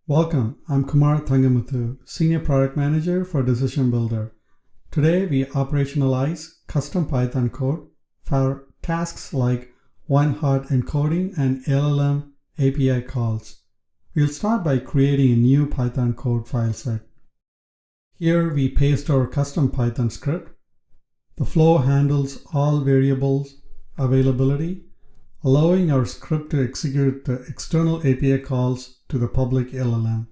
Welcome, I'm Kumar Thangamuthu, Senior Product Manager for Decision Builder. Today we operationalize custom Python code for tasks like one-hot encoding and LLM API calls. We'll start by creating a new Python code file set. Here we paste our custom Python script. The flow handles all variables availability, allowing our script to execute the external API calls to the public LLM.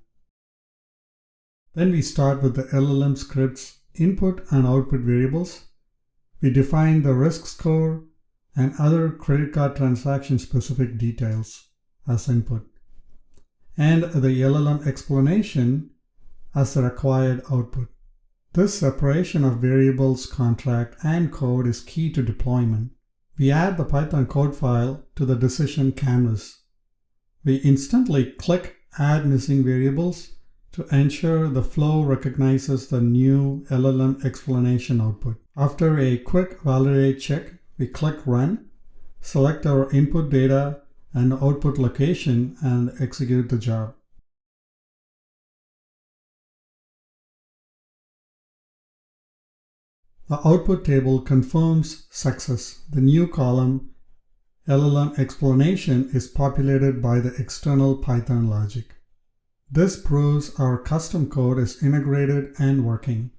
Then we start with the LLM script's input and output variables. We define the risk score and other credit card transaction specific details as input, and the LLM explanation as the required output. This separation of variables, contract, and code is key to deployment. We add the Python code file to the decision canvas. We instantly click Add Missing Variables to ensure the flow recognizes the new LLM explanation output. After a quick validate check, we click Run, select our input data and output location, and execute the job. The output table confirms success. The new column, LLM explanation, is populated by the external Python logic. This proves our custom code is integrated and working.